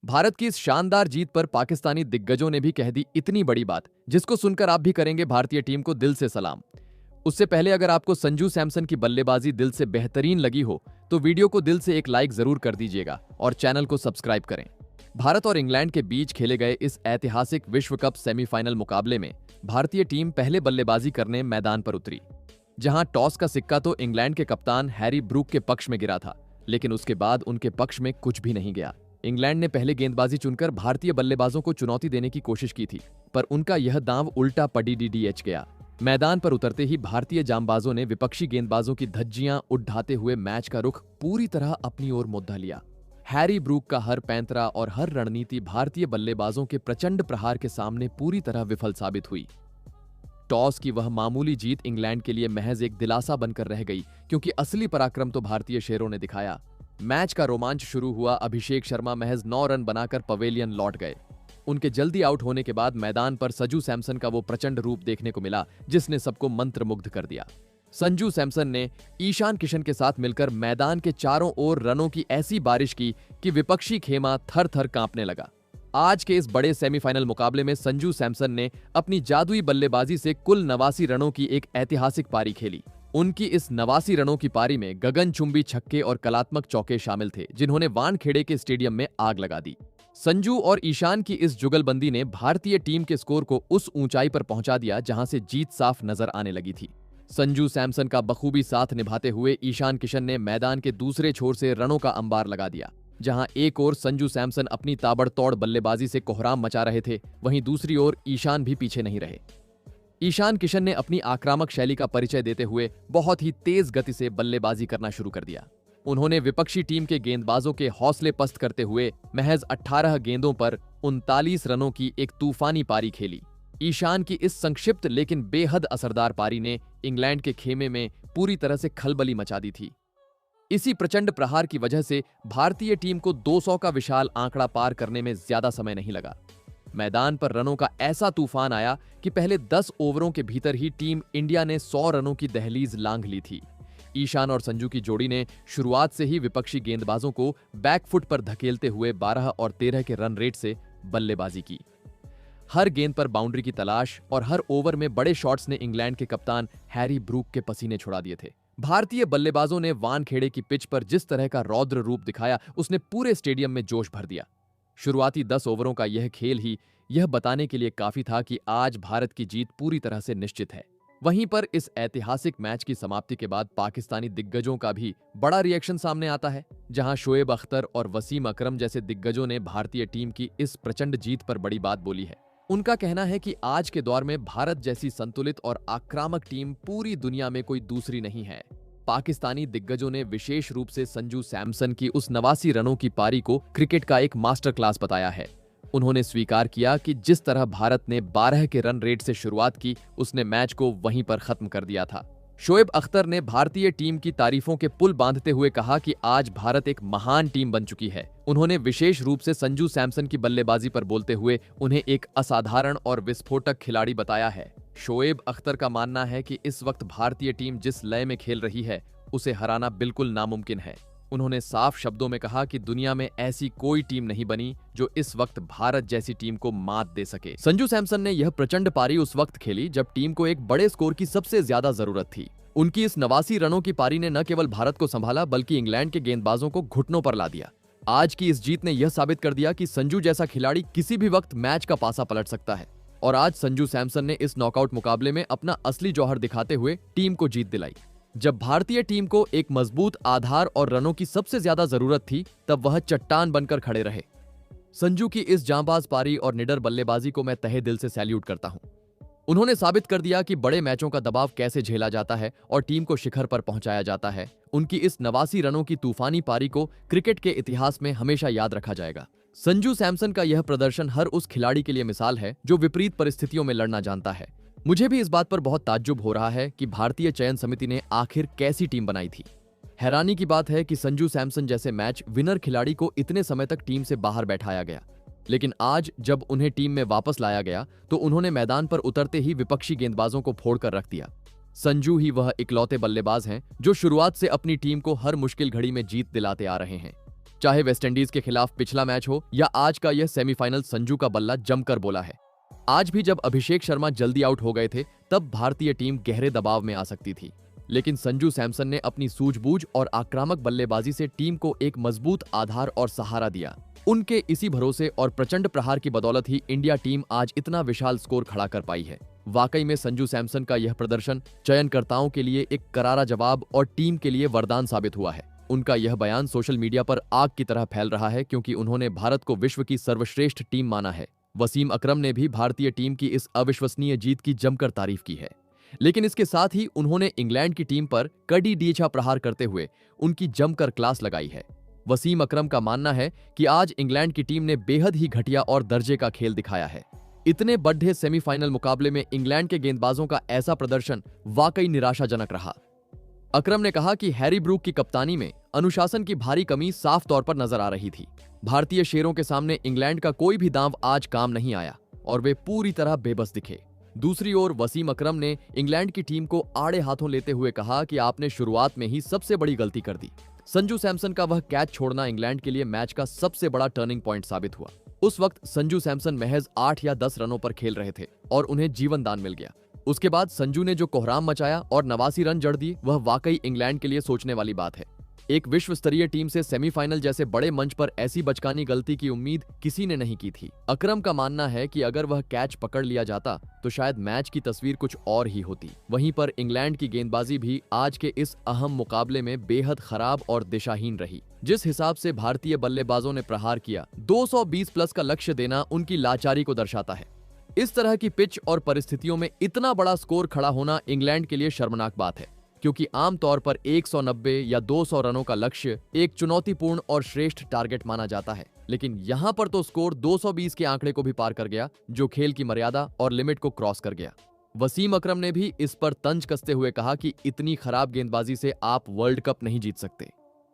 भारत की इस शानदार जीत पर पाकिस्तानी दिग्गजों ने भी कह दी इतनी बड़ी बात, जिसको सुनकर आप भी करेंगे भारतीय टीम को दिल से सलाम। उससे पहले अगर आपको संजू सैमसन की बल्लेबाजी दिल से बेहतरीन लगी हो तो वीडियो को दिल से एक लाइक जरूर कर दीजिएगा और चैनल को सब्सक्राइब करें। भारत और इंग्लैंड के बीच खेले गए इस ऐतिहासिक विश्व कप सेमीफाइनल मुकाबले में भारतीय टीम पहले बल्लेबाजी करने मैदान पर उतरी। जहां टॉस का सिक्का तो इंग्लैंड के कप्तान हैरी ब्रूक के पक्ष में गिरा था, लेकिन उसके बाद उनके पक्ष में कुछ भी नहीं गया। इंग्लैंड ने पहले गेंदबाजी चुनकर भारतीय बल्लेबाजों को चुनौती देने की कोशिश की थी, पर उनका यह दांव उल्टा पडीडीएच गया। मैदान पर उतरते ही भारतीय जांबाजों ने विपक्षी गेंदबाजों की धज्जियां उठाते हुए मैच का रुख पूरी तरह अपनी ओर मुद्दा लिया। हैरी ब्रूक का हर पैंतरा और हर रणनीति भारतीय बल्लेबाजों के प्रचंड प्रहार के सामने पूरी तरह विफल साबित हुई। टॉस की वह मामूली जीत इंग्लैंड के लिए महज एक दिलासा बनकर रह गई, क्योंकि असली पराक्रम तो भारतीय शेरों ने दिखाया। मैच का रोमांच शुरू हुआ, अभिषेक शर्मा महज 9 रन बनाकर पवेलियन लौट गए। उनके जल्दी आउट होने के बाद मैदान पर संजू सैमसन का वो प्रचंड रूप देखने को मिला जिसने सबको मंत्रमुग्ध कर दिया। संजू सैमसन ने ईशान किशन के साथ मिलकर मैदान के चारों ओर रनों की ऐसी बारिश की कि विपक्षी खेमा थर थर कांपने लगा। आज के इस बड़े सेमीफाइनल मुकाबले में संजू सैमसन ने अपनी जादुई बल्लेबाजी से कुल 89 रनों की एक ऐतिहासिक पारी खेली। उनकी इस 89 रनों की पारी में गगनचुंबी छक्के और कलात्मक चौके शामिल थे, जिन्होंने वानखेड़े के स्टेडियम में आग लगा दी। संजू और ईशान की इस जुगलबंदी ने भारतीय टीम के स्कोर को उस ऊंचाई पर पहुंचा दिया जहां से जीत साफ नजर आने लगी थी। संजू सैमसन का बखूबी साथ निभाते हुए ईशान किशन ने मैदान के दूसरे छोर से रनों का अंबार लगा दिया। जहां एक ओर संजू सैमसन अपनी ताबड़तोड़ बल्लेबाजी से कोहराम मचा रहे थे, वहीं दूसरी ओर ईशान भी पीछे नहीं रहे। ईशान किशन ने अपनी आक्रामक शैली का परिचय देते हुए बहुत ही तेज गति से बल्लेबाजी करना शुरू कर दिया। उन्होंने विपक्षी टीम के गेंदबाजों के हौसले पस्त करते हुए महज 18 गेंदों पर 39 रनों की एक तूफानी पारी खेली। ईशान की इस संक्षिप्त लेकिन बेहद असरदार पारी ने इंग्लैंड के खेमे में पूरी तरह से खलबली मचा दी थी। इसी प्रचंड प्रहार की वजह से भारतीय टीम को 200 का विशाल आंकड़ा पार करने में ज्यादा समय नहीं लगा। मैदान पर रनों का ऐसा तूफान आया कि पहले 10 ओवरों के भीतर ही टीम इंडिया ने 100 रनों की दहलीज लांघ ली थी। ईशान और संजू की जोड़ी ने शुरुआत से ही विपक्षी गेंदबाजों को बैकफुट पर धकेलते हुए 12 और 13 के रन रेट से बल्लेबाजी की। हर गेंद पर बाउंड्री की तलाश और हर ओवर में बड़े शॉट्स ने इंग्लैंड के कप्तान हैरी ब्रूक के पसीने छुड़ा दिए थे। भारतीय बल्लेबाजों ने वानखेड़े की पिच पर जिस तरह का रौद्र रूप दिखाया, उसने पूरे स्टेडियम में जोश भर दिया। शुरुआती 10 ओवरों का यह खेल ही यह बताने के लिए काफी था कि आज भारत की जीत पूरी तरह से निश्चित है। वहीं पर इस ऐतिहासिक मैच की समाप्ति के बाद पाकिस्तानी दिग्गजों का भी बड़ा रिएक्शन सामने आता है, जहां शोएब अख्तर और वसीम अकरम जैसे दिग्गजों ने भारतीय टीम की इस प्रचंड जीत पर बड़ी बात बोली है। उनका कहना है कि आज के दौर में भारत जैसी संतुलित और आक्रामक टीम पूरी दुनिया में कोई दूसरी नहीं है। पाकिस्तानी दिग्गजों ने विशेष रूप से संजू सैमसन की उस 89 रनों की पारी को क्रिकेट का एक मास्टर क्लास बताया है। उन्होंने स्वीकार किया कि जिस तरह भारत ने 12 के रन रेट से शुरुआत की, उसने मैच को वहीं पर खत्म कर दिया था। शोएब अख्तर ने भारतीय टीम की तारीफों के पुल बांधते हुए कहा कि आज भारत एक महान टीम बन चुकी है। उन्होंने विशेष रूप से संजू सैमसन की बल्लेबाजी पर बोलते हुए उन्हें एक असाधारण और विस्फोटक खिलाड़ी बताया है। शोएब अख्तर का मानना है कि इस वक्त भारतीय टीम जिस लय में खेल रही है, उसे हराना बिल्कुल नामुमकिन है। उन्होंने साफ शब्दों में कहा कि दुनिया में ऐसी कोई टीम नहीं बनी जो इस वक्त भारत जैसी टीम को मात दे सके। संजू सैमसन ने यह प्रचंड पारी उस वक्त खेली जब टीम को एक बड़े स्कोर की सबसे ज्यादा जरूरत थी। उनकी इस 89 रनों की पारी ने न केवल भारत को संभाला, बल्कि इंग्लैंड के गेंदबाजों को घुटनों पर ला दिया। आज की इस जीत ने यह साबित कर दिया कि संजू जैसा खिलाड़ी किसी भी वक्त मैच का पासा पलट सकता है। और आज संजू सैमसन ने इस नॉकआउट मुकाबले में अपना असली जौहर दिखाते हुए टीम को जीत दिलाई। जब भारतीय टीम को एक मजबूत आधार और रनों की सबसे ज्यादा जरूरत थी, तब वह चट्टान बनकर खड़े रहे। संजू की इस जांबाज पारी और निडर बल्लेबाजी को मैं तहे दिल से सैल्यूट करता हूं। उन्होंने साबित कर दिया कि बड़े मैचों का दबाव कैसे झेला जाता है और टीम को शिखर पर पहुंचाया जाता है। उनकी इस 89 रनों की तूफानी पारी को क्रिकेट के इतिहास में हमेशा याद रखा जाएगा। संजू सैमसन का यह प्रदर्शन हर उस खिलाड़ी के लिए मिसाल है जो विपरीत परिस्थितियों में लड़ना जानता है। मुझे भी इस बात पर बहुत ताज्जुब हो रहा है कि भारतीय चयन समिति ने आखिर कैसी टीम बनाई थी। हैरानी की बात है कि संजू सैमसन जैसे मैच विनर खिलाड़ी को इतने समय तक टीम से बाहर बैठाया गया, लेकिन आज जब उन्हें टीम में वापस लाया गया तो उन्होंने मैदान पर उतरते ही विपक्षी गेंदबाजों को फोड़कर रख दिया। संजू ही वह इकलौते बल्लेबाज हैं जो शुरुआत से अपनी टीम को हर मुश्किल घड़ी में जीत दिलाते आ रहे हैं। चाहे वेस्टइंडीज के खिलाफ पिछला मैच हो या आज का यह सेमीफाइनल, संजू का बल्ला जमकर बोला है। आज भी जब अभिषेक शर्मा जल्दी आउट हो गए थे तब भारतीय टीम गहरे दबाव में आ सकती थी, लेकिन संजू सैमसन ने अपनी सूझबूझ और आक्रामक बल्लेबाजी से टीम को एक मजबूत आधार और सहारा दिया। उनके इसी भरोसे और प्रचंड प्रहार की बदौलत ही इंडिया टीम आज इतना विशाल स्कोर खड़ा कर पाई है। वाकई में संजू सैमसन का यह प्रदर्शन चयनकर्ताओं के लिए एक करारा जवाब और टीम के लिए वरदान साबित हुआ है। उनका यह बयान सोशल मीडिया पर आग की तरह फैल रहा है क्योंकि उन्होंने भारत को विश्व की सर्वश्रेष्ठ टीम माना है। वसीम अकरम ने भी भारतीय टीम की इस अविश्वसनीय जीत की जमकर तारीफ की है, लेकिन इसके साथ ही उन्होंने इंग्लैंड की टीम पर कड़ी डीछा प्रहार करते हुए उनकी जमकर क्लास लगाई है। वसीम अकरम का मानना है कि आज इंग्लैंड की टीम ने बेहद ही घटिया और दर्जे का खेल दिखाया है। इतने बड़े सेमीफाइनल मुकाबले में इंग्लैंड के गेंदबाजों का ऐसा प्रदर्शन वाकई निराशाजनक रहा। अकरम ने कहा कि हैरी ब्रूक की कप्तानी में अनुशासन की भारी कमी साफ तौर पर नजर आ रही थी। भारतीय शेरों के सामने इंग्लैंड का कोई भी दांव आज काम नहीं आया और वे पूरी तरह बेबस दिखे। दूसरी ओर वसीम अकरम ने इंग्लैंड की टीम को आड़े हाथों लेते हुए कहा कि आपने शुरुआत में ही सबसे बड़ी गलती कर दी। संजू सैमसन का वह कैच छोड़ना इंग्लैंड के लिए मैच का सबसे बड़ा टर्निंग पॉइंट साबित हुआ। उस वक्त संजू सैमसन महज 8 या 10 रनों पर खेल रहे थे और उन्हें जीवन दान मिल गया। उसके बाद संजू ने जो कोहराम मचाया और 89 रन जड़ दिए, वह वाकई इंग्लैंड के लिए सोचने वाली बात है। एक विश्व स्तरीय टीम से सेमीफाइनल जैसे बड़े मंच पर ऐसी बचकानी गलती की उम्मीद किसी ने नहीं की थी। अकरम का मानना है कि अगर वह कैच पकड़ लिया जाता तो शायद मैच की तस्वीर कुछ और ही होती। वहीं पर इंग्लैंड की गेंदबाजी भी आज के इस अहम मुकाबले में बेहद खराब और दिशाहीन रही। जिस हिसाब से भारतीय बल्लेबाजों ने प्रहार किया, 220 प्लस का लक्ष्य देना उनकी लाचारी को दर्शाता है। इस तरह की पिच और परिस्थितियों में इतना बड़ा स्कोर खड़ा होना इंग्लैंड के लिए शर्मनाक बात है, क्योंकि आमतौर पर 190 या 200 रनों का लक्ष्य एक चुनौतीपूर्ण और श्रेष्ठ टारगेट माना जाता है, लेकिन यहां पर तो स्कोर 220 के आंकड़े को भी पार कर गया, जो खेल की मर्यादा और लिमिट को क्रॉस कर गया। वसीम अकरम ने भी इस पर तंज कसते हुए कहा कि इतनी खराब गेंदबाजी से आप वर्ल्ड कप नहीं जीत सकते।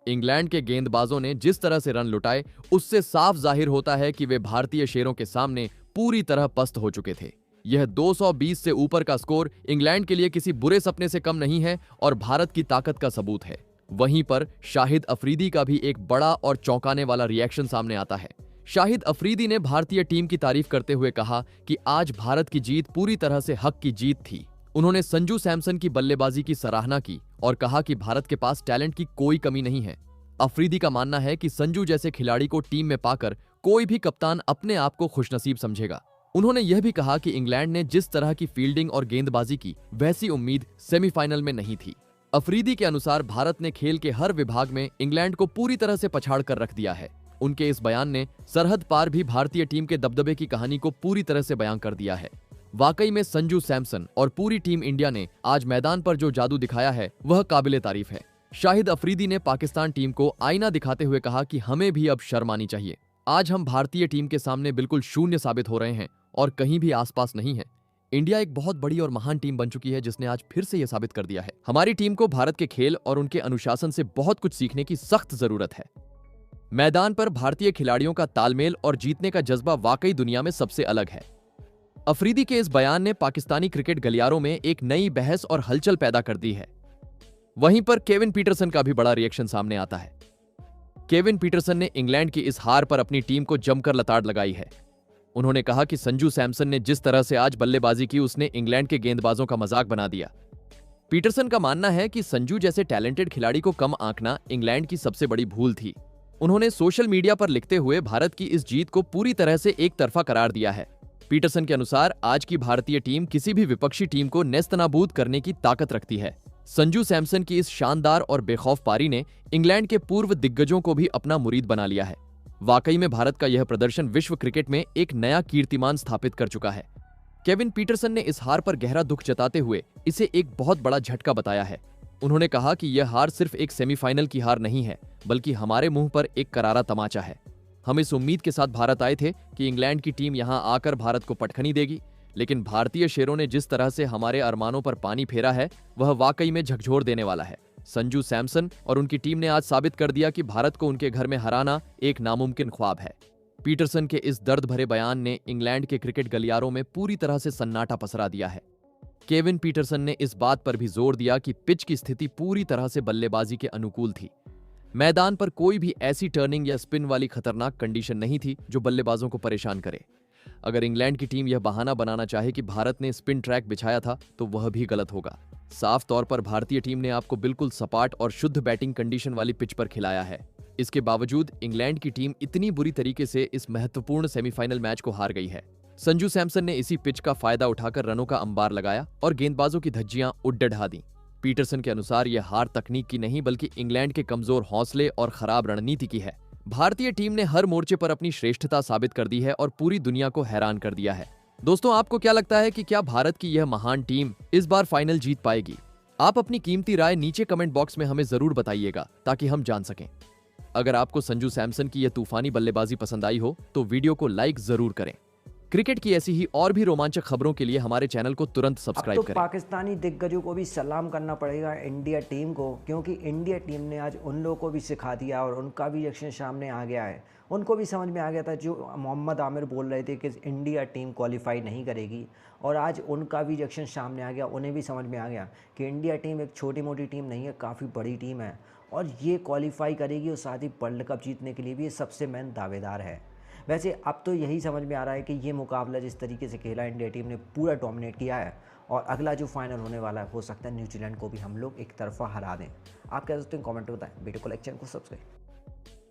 इंग्लैंड के गेंदबाजों ने जिस तरह से रन लुटाए, उससे साफ जाहिर होता है कि वे भारतीय शेरों के सामने पूरी तरह पस्त हो चुके थे। यह 220 से ऊपर का स्कोर इंग्लैंड के लिए किसी बुरे सपने से कम नहीं है और भारत की ताकत का सबूत है। वहीं पर शाहिद अफरीदी का भी एक बड़ा और चौंकाने वाला रिएक्शन सामने आता है। शाहिद अफरीदी ने भारतीय टीम की तारीफ करते हुए कहा कि आज भारत की जीत पूरी तरह से हक की जीत थी। उन्होंने संजू सैमसन की बल्लेबाजी की सराहना की और कहा कि भारत के पास टैलेंट की कोई कमी नहीं है। अफरीदी का मानना है कि संजू जैसे खिलाड़ी को टीम में पाकर कोई भी कप्तान अपने आप को खुशनसीब समझेगा। उन्होंने यह भी कहा कि इंग्लैंड ने जिस तरह की फील्डिंग और गेंदबाजी की, वैसी उम्मीद सेमीफाइनल में नहीं थी। अफरीदी के अनुसार भारत ने खेल के हर विभाग में इंग्लैंड को पूरी तरह से पछाड़ कर रख दिया है। उनके इस बयान ने सरहद पार भी भारतीय टीम के दबदबे की कहानी को पूरी तरह से बयां कर दिया है। वाकई में संजू सैमसन और पूरी टीम इंडिया ने आज मैदान पर जो जादू दिखाया है, वह काबिले तारीफ है। शाहिद अफरीदी ने पाकिस्तान टीम को आईना दिखाते हुए कहा कि हमें भी अब शर्म आनी चाहिए। आज हम भारतीय टीम के सामने बिल्कुल शून्य साबित हो रहे हैं और कहीं भी आसपास नहीं है। इंडिया एक बहुत बड़ी और महान टीम बन चुकी है, जिसने आज फिर से यह साबित कर दिया है। हमारी टीम को भारत के खेल और उनके अनुशासन से बहुत कुछ सीखने की सख्त जरूरत है। मैदान पर भारतीय खिलाड़ियों का तालमेल और जीतने का जज्बा वाकई दुनिया में सबसे अलग है। अफरीदी के इस बयान ने पाकिस्तानी क्रिकेट गलियारों में एक नई बहस और हलचल पैदा कर दी है। वहीं पर केविन पीटरसन का भी बड़ा रिएक्शन सामने आता है। केविन पीटरसन ने इंग्लैंड की इस हार पर अपनी टीम को जमकर लताड़ लगाई है। उन्होंने कहा कि संजू सैमसन ने जिस तरह से आज बल्लेबाजी की, उसने इंग्लैंड के गेंदबाजों का मजाक बना दिया। पीटरसन का मानना है कि संजू जैसे टैलेंटेड खिलाड़ी को कम आंकना इंग्लैंड की सबसे बड़ी भूल थी। उन्होंने सोशल मीडिया पर लिखते हुए भारत की इस जीत को पूरी तरह से एक तरफा करार दिया है। पीटरसन के अनुसार आज की भारतीय टीम किसी भी विपक्षी टीम को नेस्तनाबूद करने की ताकत रखती है। संजू सैमसन की इस शानदार और बेखौफ पारी ने इंग्लैंड के पूर्व दिग्गजों को भी अपना मुरीद बना लिया है। वाकई में भारत का यह प्रदर्शन विश्व क्रिकेट में एक नया कीर्तिमान स्थापित कर चुका है। केविन पीटरसन ने इस हार पर गहरा दुख जताते हुए इसे एक बहुत बड़ा झटका बताया है। उन्होंने कहा कि यह हार सिर्फ एक सेमीफाइनल की हार नहीं है, बल्कि हमारे मुंह पर एक करारा तमाचा है। हम इस उम्मीद के साथ भारत आए थे कि इंग्लैंड की टीम यहां आकर भारत को पटखनी देगी, लेकिन भारतीय शेरों ने जिस तरह से हमारे अरमानों पर पानी फेरा है, वह वाकई में झकझोर देने वाला है। संजू सैमसन और उनकी टीम ने आज साबित कर दिया कि भारत को उनके घर में हराना एक नामुमकिन ख्वाब है। पीटरसन के इस दर्द भरे बयान ने इंग्लैंड के क्रिकेट गलियारों में पूरी तरह से सन्नाटा पसरा दिया है। केविन पीटरसन ने इस बात पर भी जोर दिया कि पिच की स्थिति पूरी तरह से बल्लेबाजी के अनुकूल थी। मैदान पर कोई भी ऐसी टर्निंग या स्पिन वाली खतरनाक कंडीशन नहीं थी जो बल्लेबाजों को परेशान करे। अगर इंग्लैंड की टीम यह बहाना बनाना चाहे कि भारत ने स्पिन ट्रैक बिछाया था तो वह भी गलत होगा। साफ तौर पर भारतीय टीम ने आपको बिल्कुल सपाट और शुद्ध बैटिंग कंडीशन वाली पिच पर खिलाया है। इसके बावजूद इंग्लैंड की टीम इतनी बुरी तरीके से इस महत्वपूर्ण सेमीफाइनल मैच को हार गई है। संजू सैमसन ने इसी पिच का फायदा उठाकर रनों का अंबार लगाया और गेंदबाजों की धज्जियां उड़ ढा दी। पीटरसन के अनुसार यह हार तकनीक की नहीं बल्कि इंग्लैंड के कमजोर हौसले और खराब रणनीति की है। भारतीय टीम ने हर मोर्चे पर अपनी श्रेष्ठता साबित कर दी है और पूरी दुनिया को हैरान कर दिया है। दोस्तों, आपको क्या लगता है कि क्या भारत की यह महान टीम इस बार फाइनल जीत पाएगी? आप अपनी कीमती राय नीचे कमेंट बॉक्स में हमें जरूर बताइएगा ताकि हम जान सकें। अगर आपको संजू सैमसन की यह तूफानी बल्लेबाजी पसंद आई हो तो वीडियो को लाइक जरूर करें। क्रिकेट की ऐसी ही और भी रोमांचक खबरों के लिए हमारे चैनल को तुरंत सब्सक्राइब अब तो करें। पाकिस्तानी दिग्गजों को भी सलाम करना पड़ेगा इंडिया टीम को, क्योंकि इंडिया टीम ने आज उन लोगों को भी सिखा दिया और उनका भी रिएक्शन सामने आ गया है। उनको भी समझ में आ गया था जो मोहम्मद आमिर बोल रहे थे कि इंडिया टीम क्वालिफाई नहीं करेगी, और आज उनका भी रिएक्शन सामने आ गया। उन्हें भी समझ में आ गया कि इंडिया टीम एक छोटी मोटी टीम नहीं है, काफ़ी बड़ी टीम है और ये क्वालिफाई करेगी और साथ ही वर्ल्ड कप जीतने के लिए भी ये सबसे मेन दावेदार है। वैसे अब तो यही समझ में आ रहा है कि ये मुकाबला जिस तरीके से खेला इंडिया टीम ने पूरा डोमिनेट किया है, और अगला जो फाइनल होने वाला है हो सकता है न्यूजीलैंड को भी हम लोग एक तरफा हरा दें। आप क्या सोचते हैं कमेंट में बताएं। वीडियो को लाइक, चैनल को सब्सक्राइब।